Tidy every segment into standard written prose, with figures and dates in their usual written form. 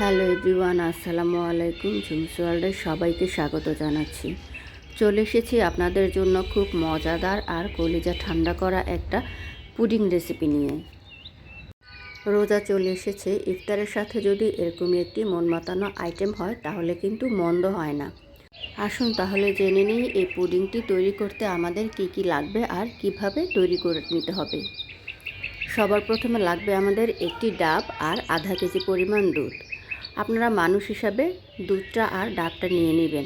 Hello everyone, আসসালামু আলাইকুম। ঝুমস ওয়ার্ল্ডে সবাইকে স্বাগত জানাচ্ছি। চলে এসেছি আপনাদের জন্য খুব মজাদার আর কলিজা ঠান্ডা করা একটা পুডিং রেসিপি নিয়ে। রোজা চলে এসেছে, ইফতারের সাথে যদি এরকমই একটি মন মাতানো আইটেম হয় তাহলে কিন্তু মন্দ হয় না। আসুন তাহলে জেনে নিই এই পুডিংটি তৈরি করতে আমাদের কি কি লাগবে আর কিভাবে তৈরি করে নিতে হবে। সবার প্রথমে লাগবে আমাদের একটি ডাব আর আধা কেজি পরিমাণ দুধ। আপনারা মানুষ হিসাবে দুধটা আর ডাবটা নিয়ে নেবেন।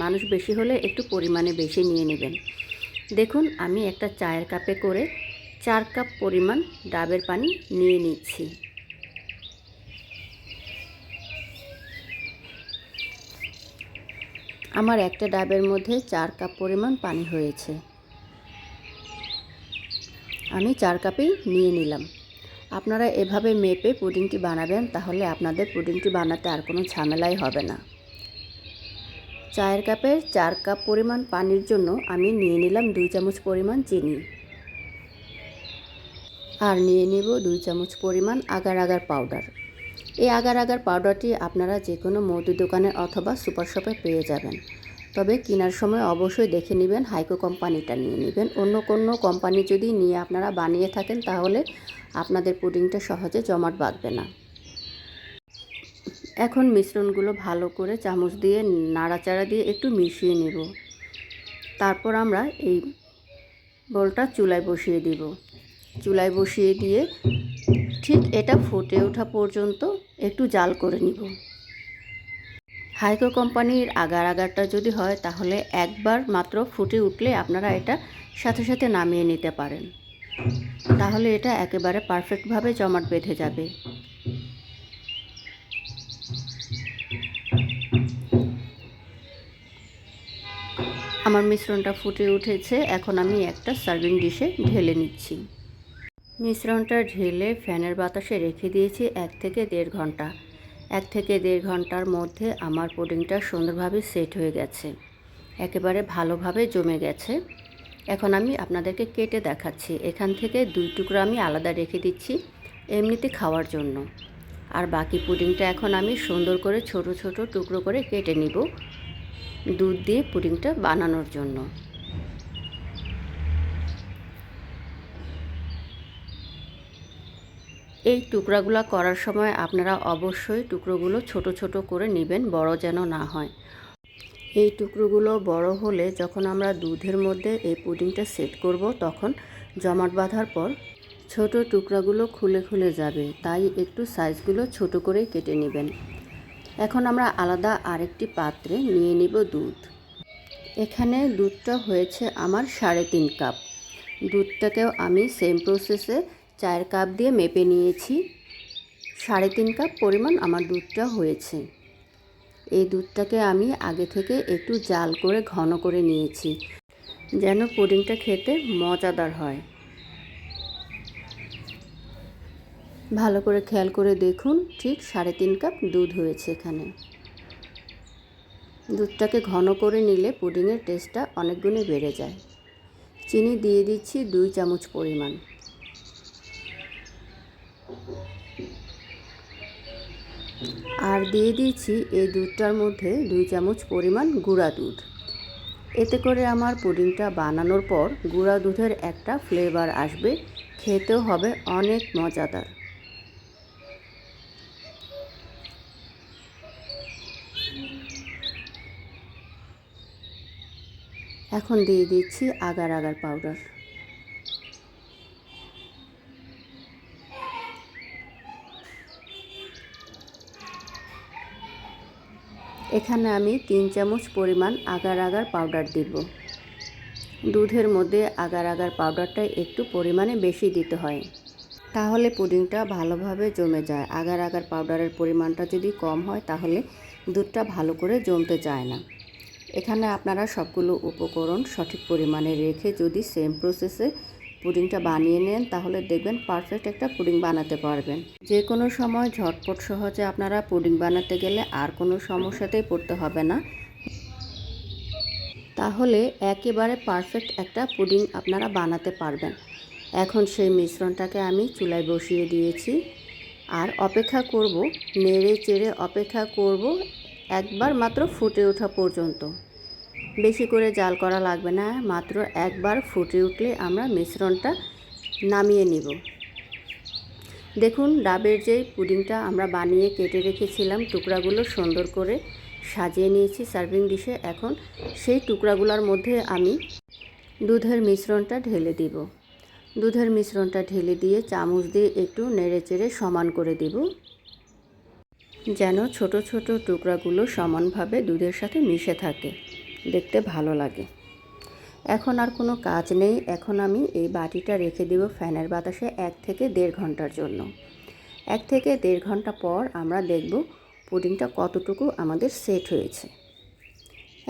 মানুষ বেশি হলে একটু পরিমাণে বেশি নিয়ে নেবেন। দেখুন আমি একটা চায়ের কাপে করে 4 কাপ পরিমাণ ডাবের পানি নিয়ে নিচ্ছি। আমার একটা ডাবের মধ্যে 4 কাপ পরিমাণ পানি হয়েছে। আমি 4 কাপেই নিয়ে নিলাম। আপনারা এভাবে মেপে পুডিংটি বানাবেন, তাহলে আপনাদের পুডিংটি বানাতে আর কোনো ঝামেলাই হবে না। চায়ের কাপের 4 কাপ পরিমাণ পানির জন্য আমি নিয়ে নিলাম 2 চামচ পরিমাণ চিনি, আর নিয়ে নেব 2 চামচ পরিমাণ আগার আগার পাউডার। এই আগার আগার পাউডারটি আপনারা যে কোনো মুদি দোকানে অথবা সুপার শপে পেয়ে যাবেন। তবে কেনার সময় অবশ্যই দেখে নেবেন হাইকো কোম্পানিটা নিয়ে নেবেন। অন্য কোনো কোম্পানি যদি নিয়ে আপনারা বানিয়ে থাকেন তাহলে আপনাদের পুডিংটা সহজে জমাট বাঁধবে না। এখন মিশ্রণগুলো ভালো করে চামচ দিয়ে নাড়াচাড়া দিয়ে একটু মিশিয়ে নেব। তারপর আমরা এই বোলটা চুলায় বসিয়ে দিব। চুলায় বসিয়ে দিয়ে ঠিক এটা ফুটে ওঠা পর্যন্ত একটু জাল করে নিব। হাইকো কোম্পানির আগার আগারটা যদি হয় তাহলে একবার মাত্র ফুটে উঠলে আপনারা এটা সাথে সাথে নামিয়ে নিতে পারেন। তাহলে এটা একেবারে পারফেক্টভাবে জমাট বেঁধে যাবে। আমার মিশ্রণটা ফুটে উঠেছে, এখন আমি একটা সার্ভিং ডিশে ঢেলে নিচ্ছি। মিশ্রণটা ঢেলে ফ্যানের বাতাসে রেখে দিয়েছি 1 থেকে 1.5 ঘন্টা। 1 থেকে 1.5 ঘন্টার মধ্যে আমার পুডিংটা সুন্দরভাবে সেট হয়ে গেছে, একেবারে ভালোভাবে জমে গেছে। এখন আমি আপনাদেরকে কেটে দেখাচ্ছি। এখান থেকে 2 টুকরা আমি আলাদা রেখে দিচ্ছি এমনিতে খাওয়ার জন্য, আর বাকি পুডিংটা এখন আমি সুন্দর করে ছোট ছোট টুকরো করে কেটে নিব দুধ দিয়ে পুডিংটা বানানোর জন্য। এই টুকরাগুলো করার সময় আপনারা অবশ্যই টুকরোগুলো ছোট ছোট করে নেবেন, বড় যেন না হয়। এই টুকরোগুলো বড় হলে যখন আমরা দুধের মধ্যে এই পুডিংটা সেট করব তখন জমাট বাঁধার পর ছোট টুকরাগুলো খুলে খুলে যাবে, তাই একটু সাইজগুলো ছোট করে কেটে নেবেন। এখন আমরা আলাদা আরেকটি পাত্রে নিয়ে নিব দুধ। এখানে দুধটা হয়েছে আমার 3.5 কাপ। দুধটাকেও আমি সেম প্রসেসে 4 কাপ দিয়ে মেপে নিয়েছি। 3.5 কাপ পরিমাণ আমার দুধটা হয়েছে। এই দুধটাকে আমি আগে থেকে একটু জাল করে ঘন করে নিয়েছি, যেন পুডিংটা খেতে মজাদার হয়। ভালো করে খেয়াল করে দেখুন, ঠিক 3.5 কাপ দুধ হয়েছে এখানে। দুধটাকে ঘন করে নিলে পুডিংয়ের টেস্টটা অনেক গুণে বেড়ে যায়। চিনি দিয়ে দিচ্ছি 2 চামচ পরিমাণ। আর দিয়ে দিচ্ছি এই দুধটার মধ্যে 2 চামচ পরিমাণ গুঁড়া দুধ। এতে করে আমার পুডিংটা বানানোর পর গুঁড়া দুধের একটা ফ্লেভার আসবে, খেতেও হবে অনেক মজাদার। এখন দিয়ে দিচ্ছি আগার আগার পাউডার। এখানে আমি 3 চামচ পরিমাণ আগার আগার পাউডার দিব। দুধের মধ্যে আগার আগার পাউডারটা একটু পরিমাণে বেশি দিতে হয়, তাহলে পুডিংটা ভালোভাবে জমে যায়। আগার আগার পাউডারের পরিমাণটা যদি কম হয় তাহলে দুধটা ভালো করে জমতে চায় না। এখানে আপনারা সবগুলো উপকরণ সঠিক পরিমাণে রেখে যদি সেম প্রসেসে পুডিংটা বানিয়ে নেন তাহলে দেখবেন পারফেক্ট একটা পুডিং বানাতে পারবেন। যে কোনো সময় ঝটপট সহজে আপনারা পুডিং বানাতে গেলে আর কোনো সমস্যাতেই পড়তে হবে না, তাহলে একেবারে পারফেক্ট একটা পুডিং আপনারা বানাতে পারবেন। এখন সেই মিশ্রণটাকে আমি চুলায় বসিয়ে দিয়েছি। আর অপেক্ষা করব, নেড়ে চেড়ে অপেক্ষা করব একবার মাত্র ফুটে ওঠা পর্যন্ত। বেশি করে জাল করা লাগবে না, মাত্র একবার ফুটে উঠলে আমরা মিশ্রণটা নামিয়ে নিব। দেখুন ডাবের যে পুডিংটা আমরা বানিয়ে কেটে রেখেছিলাম, টুকরাগুলো সুন্দর করে সাজিয়ে নিয়েছি সার্ভিং ডিশে। এখন সেই টুকরাগুলোর মধ্যে আমি দুধের মিশ্রণটা ঢেলে দিব। দুধের মিশ্রণটা ঢেলে দিয়ে চামচ দিয়ে একটু নেড়ে চেড়ে সমান করে দিব, যেন ছোট ছোট টুকরাগুলো সমানভাবে দুধের সাথে মিশে থাকে, দেখতে ভালো লাগে। এখন আর কোনো কাজ নেই, এখন আমি এই বাটিটা রেখে দেব ফ্যানের বাতাসে 1 থেকে 1.5 ঘন্টার জন্য। 1 থেকে 1.5 ঘন্টা পর আমরা দেখব পুডিংটা কতটুকু আমাদের সেট হয়েছে।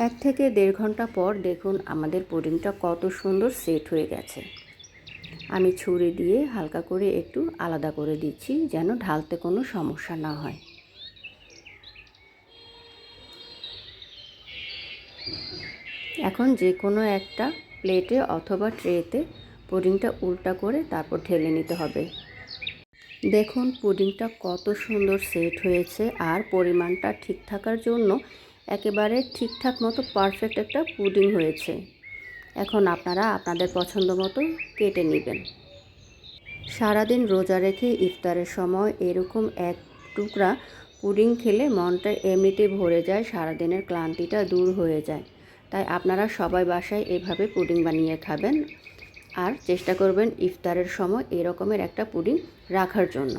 1 থেকে 1.5 ঘন্টা পর দেখুন আমাদের পুডিংটা কত সুন্দর সেট হয়ে গেছে। আমি ছুরি দিয়ে হালকা করে একটু আলাদা করে দিচ্ছি, যেন ঢালতে কোনো সমস্যা না হয়। এখন যে কোনো একটা প্লেটে অথবা ট্রেতে পুডিংটা উল্টা করে তারপর ঢেলে নিতে হবে। দেখুন পুডিংটা কত সুন্দর সেট হয়েছে, আর পরিমাণটা ঠিক থাকার জন্য একেবারে ঠিকঠাক মতো পারফেক্ট একটা পুডিং হয়েছে। এখন আপনারা আপনাদের পছন্দ মতো কেটে নেবেন। সারাদিন রোজা রেখে ইফতারের সময় এরকম এক টুকরা পুডিং খেলে মনটা এমনিতেই ভরে যায়, সারাদিনের ক্লান্তিটা দূর হয়ে যায়। তাই আপনারা সবাই বাসায় এভাবে পুডিং বানিয়ে খাবেন, আর চেষ্টা করবেন ইফতারের সময় এরকমের একটা পুডিং রাখার জন্য।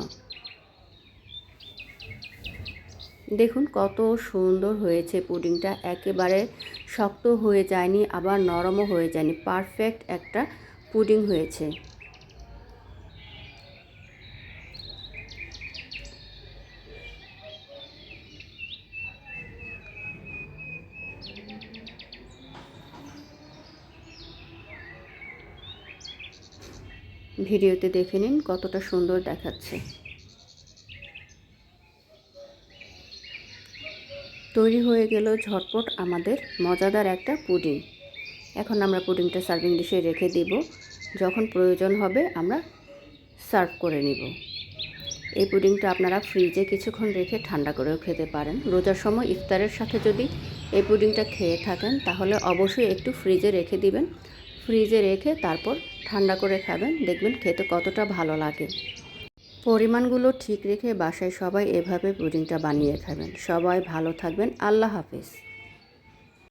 দেখুন কত সুন্দর হয়েছে পুডিংটা, একেবারে শক্ত হয়ে যায়নি আবার নরমও হয়ে যায়নি, পারফেক্ট একটা পুডিং হয়েছে। ভিডিওতে দেখে নিন কতটা সুন্দর দেখাচ্ছে। তৈরি হয়ে গেল ঝটপট আমাদের মজাদার একটা পুডিং। এখন আমরা পুডিংটা সার্ভিং ডিশে রেখে দেব, যখন প্রয়োজন হবে আমরা সার্ভ করে নিব। এই পুডিংটা আপনারা ফ্রিজে কিছুক্ষণ রেখে ঠান্ডা করেও খেতে পারেন। রোজার সময় ইফতারের সাথে যদি এই পুডিংটা খেয়ে থাকেন তাহলে অবশ্যই একটু ফ্রিজে রেখে দিবেন। ফ্রিজে রেখে তারপর ঠান্ডা করে খাবেন, দেখবেন খেতে কতটা ভালো লাগে। পরিমাণগুলো ঠিক রেখে বাসায় সবাই এভাবে পুডিংটা বানিয়ে খাবেন। সবাই ভালো থাকবেন। আল্লাহ হাফেজ।